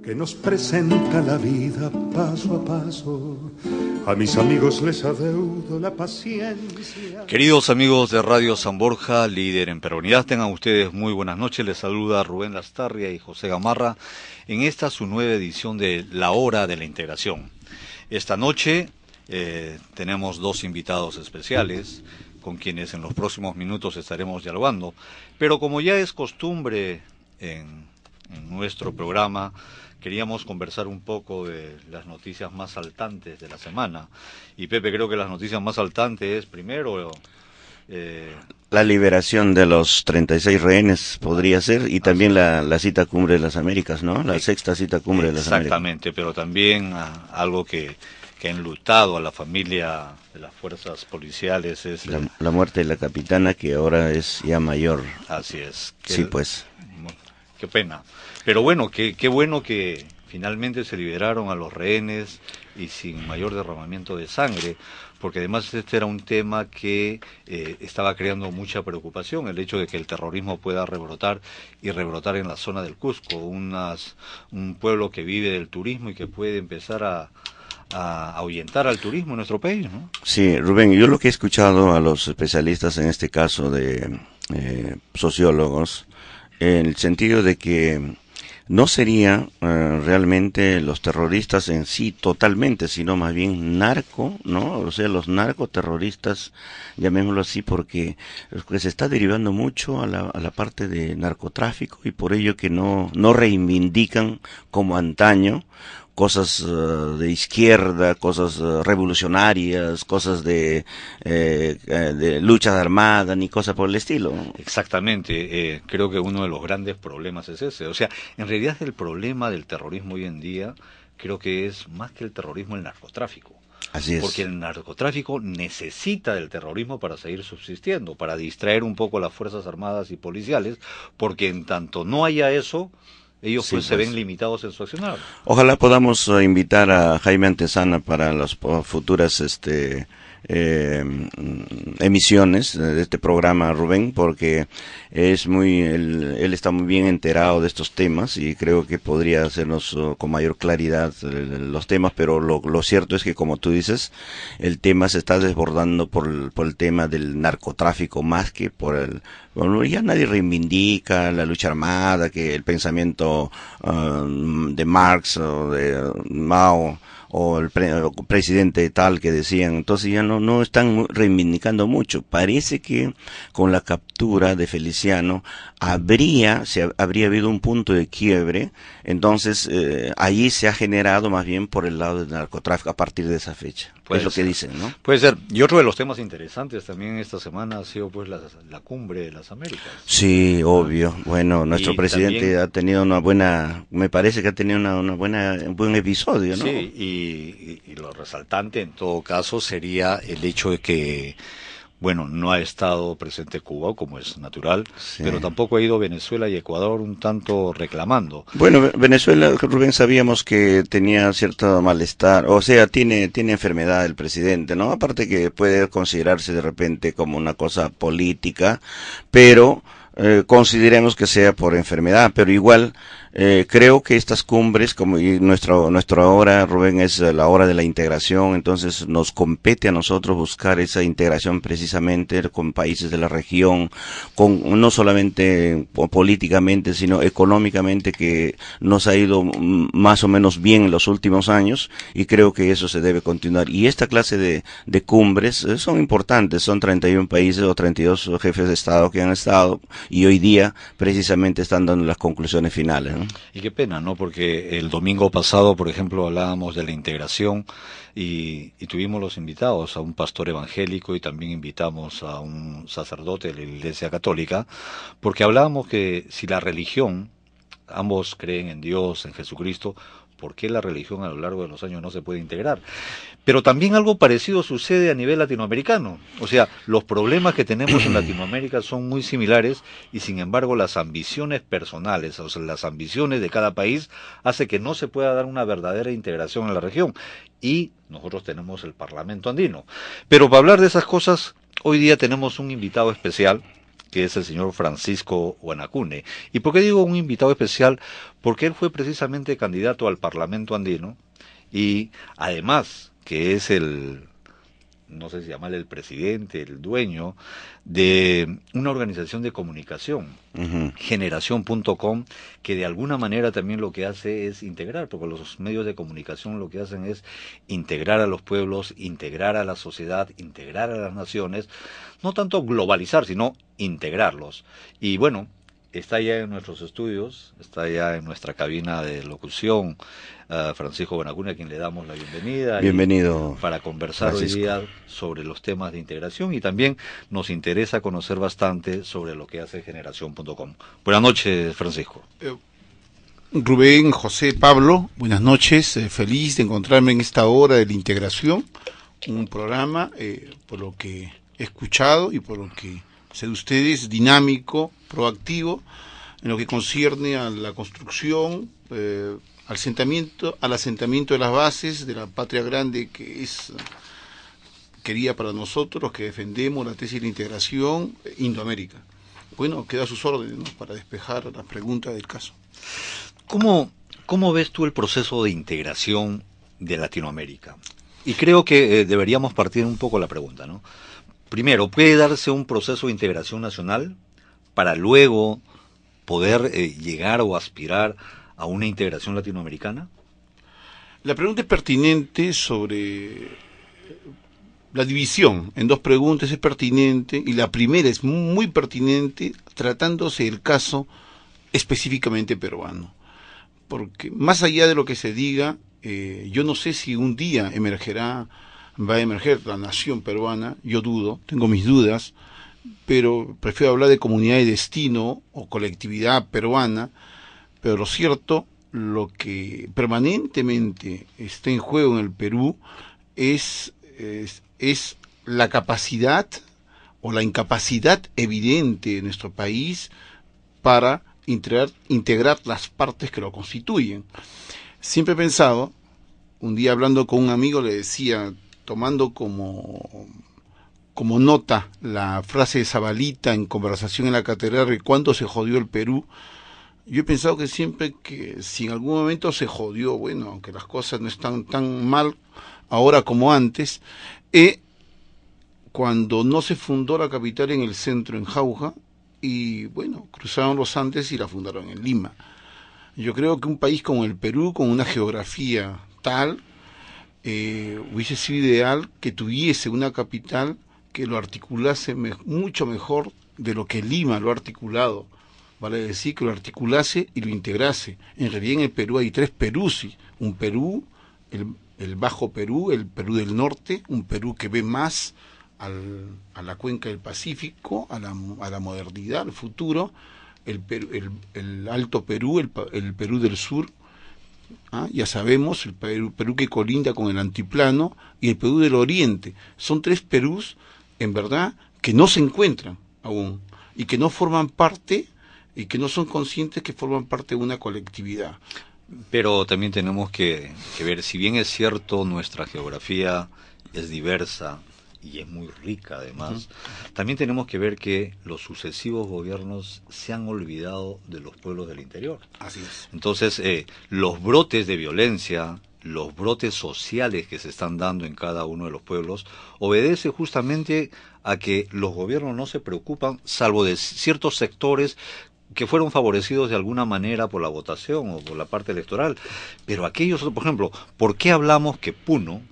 que nos presenta la vida paso a paso. A mis amigos les adeudo la paciencia. Queridos amigos de Radio San Borja, líder en peronidad, tengan ustedes muy buenas noches. Les saluda Rubén Lastarria y José Gamarra en esta su nueva edición de La Hora de la Integración. Esta noche tenemos dos invitados especiales con quienes en los próximos minutos estaremos dialogando, pero como ya es costumbre en nuestro programa, queríamos conversar un poco de las noticias más saltantes de la semana. Y Pepe, creo que las noticias más saltantes es primero la liberación de los 36 rehenes podría ser, y también la cita cumbre de las Américas, ¿no? La sexta cita cumbre de las Américas. Exactamente, pero también algo que ha enlutado a la familia de las fuerzas policiales es la muerte de la capitana, que ahora es ya mayor. Así es. Sí, pues. Qué pena. Pero bueno, qué bueno que finalmente se liberaron a los rehenes y sin mayor derramamiento de sangre, porque además este era un tema que estaba creando mucha preocupación, el hecho de que el terrorismo pueda rebrotar y rebrotar en la zona del Cusco, un pueblo que vive del turismo y que puede empezar a ahuyentar al turismo en nuestro país, ¿no? Sí, Rubén, yo lo que he escuchado a los especialistas en este caso de sociólogos, en el sentido de que no sería realmente los terroristas en sí totalmente, sino más bien narco, ¿no? O sea, los narcoterroristas, llamémoslo así, porque se está derivando mucho a la parte de narcotráfico, y por ello que no reivindican como antaño cosas de izquierda, cosas revolucionarias, cosas de luchas armadas, ni cosas por el estilo. Exactamente, creo que uno de los grandes problemas es ese. O sea, en realidad el problema del terrorismo hoy en día creo que es más que el terrorismo, el narcotráfico. Así es. Porque el narcotráfico necesita del terrorismo para seguir subsistiendo, para distraer un poco las fuerzas armadas y policiales, porque en tanto no haya eso, ellos sí, se ven limitados en su accionar. Ojalá podamos invitar a Jaime Antesana para las futuras emisiones de este programa, Rubén, porque él está muy bien enterado de estos temas y creo que podría hacernos con mayor claridad los temas, pero lo cierto es que, como tú dices, el tema se está desbordando por el tema del narcotráfico más que bueno, ya nadie reivindica la lucha armada, que el pensamiento de Marx o de Mao o el presidente tal que decían. Entonces ya no están reivindicando mucho. Parece que con la captura de Feliciano habría habido un punto de quiebre. Entonces allí se ha generado más bien por el lado del narcotráfico a partir de esa fecha. Es lo que dicen, ¿no? Puede ser. Y otro de los temas interesantes también esta semana ha sido pues la cumbre de las Américas. Sí, obvio. Bueno, nuestro presidente también ha tenido me parece que ha tenido un buen episodio, ¿no? Sí, y lo resaltante en todo caso sería el hecho de que, bueno, no ha estado presente Cuba, como es natural, sí, pero tampoco ha ido Venezuela y Ecuador un tanto reclamando. Bueno, Venezuela, Rubén, sabíamos que tenía cierto malestar, o sea, tiene enfermedad el presidente, ¿no? Aparte que puede considerarse de repente como una cosa política, pero consideremos que sea por enfermedad, pero igual creo que estas cumbres, como nuestra hora, Rubén, es la hora de la integración, entonces nos compete a nosotros buscar esa integración precisamente con países de la región, no solamente políticamente, sino económicamente, que nos ha ido más o menos bien en los últimos años, y creo que eso se debe continuar. Y esta clase de cumbres son importantes, son 31 países o 32 jefes de Estado que han estado, y hoy día precisamente están dando las conclusiones finales, ¿no? Y qué pena, ¿no? Porque el domingo pasado, por ejemplo, hablábamos de la integración y tuvimos los invitados a un pastor evangélico y también invitamos a un sacerdote de la Iglesia Católica, porque hablábamos que si la religión, ambos creen en Dios, en Jesucristo, ¿por qué la religión a lo largo de los años no se puede integrar? Pero también algo parecido sucede a nivel latinoamericano. O sea, los problemas que tenemos en Latinoamérica son muy similares y sin embargo las ambiciones personales, o sea, las ambiciones de cada país hace que no se pueda dar una verdadera integración en la región. Y nosotros tenemos el Parlamento andino. Pero para hablar de esas cosas, hoy día tenemos un invitado especial que es el señor Francisco Guanacune. ¿Y por qué digo un invitado especial? Porque él fue precisamente candidato al Parlamento andino y además que es no sé si llamarle el presidente, el dueño de una organización de comunicación, Generación.com, que de alguna manera también lo que hace es integrar, porque los medios de comunicación lo que hacen es integrar a los pueblos, integrar a la sociedad, integrar a las naciones, no tanto globalizar, sino integrarlos. Y bueno, está ya en nuestros estudios, está ya en nuestra cabina de locución, Francisco Guanacune, a quien le damos la bienvenida. Bienvenido. Para conversar Francisco hoy día sobre los temas de integración y también nos interesa conocer bastante sobre lo que hace Generación.com. Buenas noches, Francisco. Rubén, José, Pablo, buenas noches. Feliz de encontrarme en esta hora de la integración, un programa, por lo que he escuchado y por lo que sé de ustedes, dinámico, proactivo, en lo que concierne a la construcción, al asentamiento de las bases de la patria grande que es querida para nosotros, los que defendemos la tesis de la integración, Indoamérica. Bueno, queda a sus órdenes, ¿no?, para despejar las preguntas del caso. ¿Cómo ves tú el proceso de integración de Latinoamérica? Y creo que deberíamos partir un poco la pregunta, ¿no? Primero, ¿puede darse un proceso de integración nacional para luego poder llegar o aspirar a una integración latinoamericana? La pregunta es pertinente sobre la división en dos preguntas, es pertinente, y la primera es muy pertinente tratándose del caso específicamente peruano. Porque más allá de lo que se diga, yo no sé si un día va a emerger la nación peruana, yo dudo, tengo mis dudas, pero prefiero hablar de comunidad de destino o colectividad peruana. Pero lo cierto, lo que permanentemente está en juego en el Perú es la capacidad o la incapacidad evidente de nuestro país para integrar las partes que lo constituyen. Siempre he pensado, un día hablando con un amigo le decía, tomando como nota la frase de Zabalita en conversación en la catedral de cuándo se jodió el Perú, yo he pensado que siempre que si en algún momento se jodió, bueno, aunque las cosas no están tan mal ahora como antes, cuando no se fundó la capital en el centro, en Jauja, y bueno, cruzaron los Andes y la fundaron en Lima. Yo creo que un país como el Perú, con una geografía tal, hubiese sido ideal que tuviese una capital que lo articulase mucho mejor de lo que Lima lo ha articulado. Vale decir, que lo articulase y lo integrase. En realidad en el Perú hay tres Perús, un Perú, el Bajo Perú, el Perú del Norte, un Perú que ve más a la cuenca del Pacífico, a la modernidad, al futuro, el Alto Perú, el Perú del Sur, ya sabemos, el Perú que colinda con el antiplano, y el Perú del Oriente. Son tres Perús, en verdad, que no se encuentran aún, y que no forman parte, y que no son conscientes que forman parte de una colectividad. Pero también tenemos que ver, si bien es cierto, nuestra geografía es diversa y es muy rica además, también tenemos que ver que los sucesivos gobiernos se han olvidado de los pueblos del interior. Así es. Entonces, los brotes de violencia, los brotes sociales que se están dando en cada uno de los pueblos, obedece justamente a que los gobiernos no se preocupan, salvo de ciertos sectores que fueron favorecidos de alguna manera por la votación o por la parte electoral. Pero aquellos, por ejemplo, ¿por qué hablamos que Puno,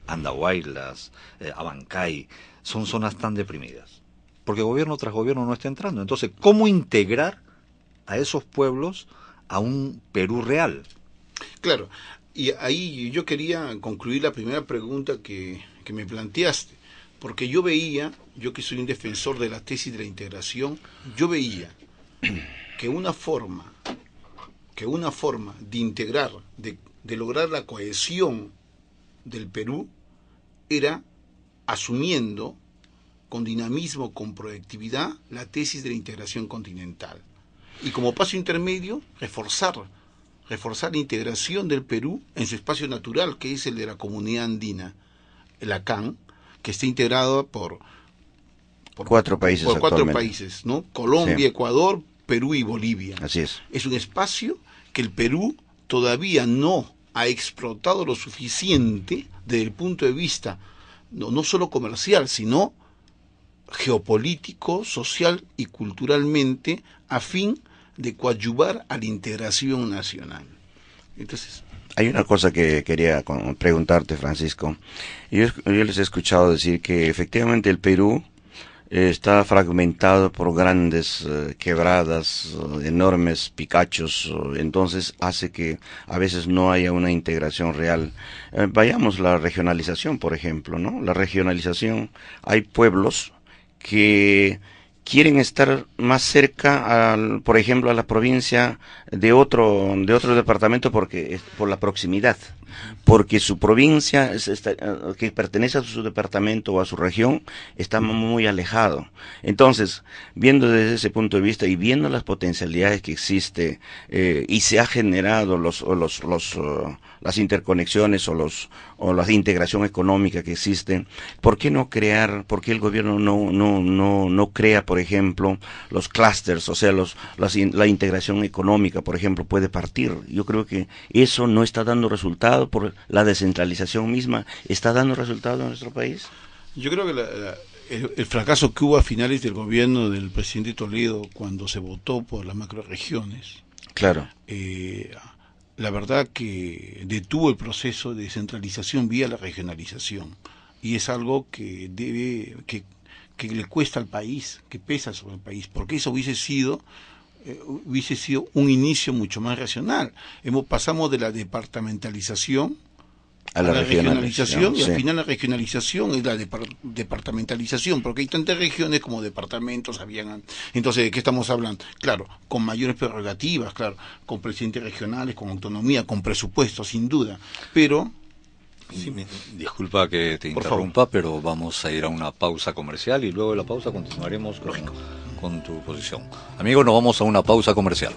Andahuaylas, Abancay, son zonas tan deprimidas? Porque gobierno tras gobierno no está entrando. Entonces, ¿cómo integrar a esos pueblos a un Perú real? Claro, y ahí yo quería concluir la primera pregunta que me planteaste, porque yo que soy un defensor de la tesis de la integración, yo veía que una forma de integrar, de lograr la cohesión del Perú, era asumiendo con dinamismo, con proyectividad, la tesis de la integración continental. Y como paso intermedio, reforzar la integración del Perú en su espacio natural, que es el de la comunidad andina, el ACAN, que está integrado por cuatro países por cuatro actualmente. países, ¿no? Colombia, Sí. Ecuador, Perú y Bolivia. Así es. Es un espacio que el Perú todavía no ha explotado lo suficiente desde el punto de vista no solo comercial, sino geopolítico, social y culturalmente, a fin de coadyuvar a la integración nacional. Entonces, Hay una cosa que quería preguntarte, Francisco. Yo les he escuchado decir que efectivamente el Perú está fragmentado por grandes quebradas, enormes picachos, entonces hace que a veces no haya una integración real. Vayamos a la regionalización, por ejemplo, ¿no? La regionalización, hay pueblos que quieren estar más cerca, por ejemplo, a la provincia de otro departamento por la proximidad, porque su provincia que pertenece a su departamento o a su región está muy alejado. Entonces, viendo desde ese punto de vista y viendo las potencialidades que existe y se ha generado las interconexiones o la integración económica que existe, ¿por qué el gobierno no crea, por ejemplo, los clústeres, o sea, la integración económica, por ejemplo, puede partir? Yo creo que eso no está dando resultado por la descentralización misma. ¿Está dando resultado en nuestro país? yo creo que el fracaso que hubo a finales del gobierno del presidente Toledo cuando se votó por las macroregiones, Claro. la verdad que detuvo el proceso de descentralización vía la regionalización, y es algo que que le cuesta al país, que pesa sobre el país, porque eso hubiese sido un inicio mucho más racional. Pasamos de la departamentalización A la regionalización, y al sí. final la regionalización es la departamentalización, porque hay tantas regiones como departamentos habían. Entonces, ¿de qué estamos hablando? Claro, con mayores prerrogativas, claro, con presidentes regionales, con autonomía, con presupuesto, sin duda, pero... Sí, disculpa que te Por interrumpa, pero vamos a ir a una pausa comercial y luego de la pausa continuaremos con tu posición. Amigos, nos vamos a una pausa comercial.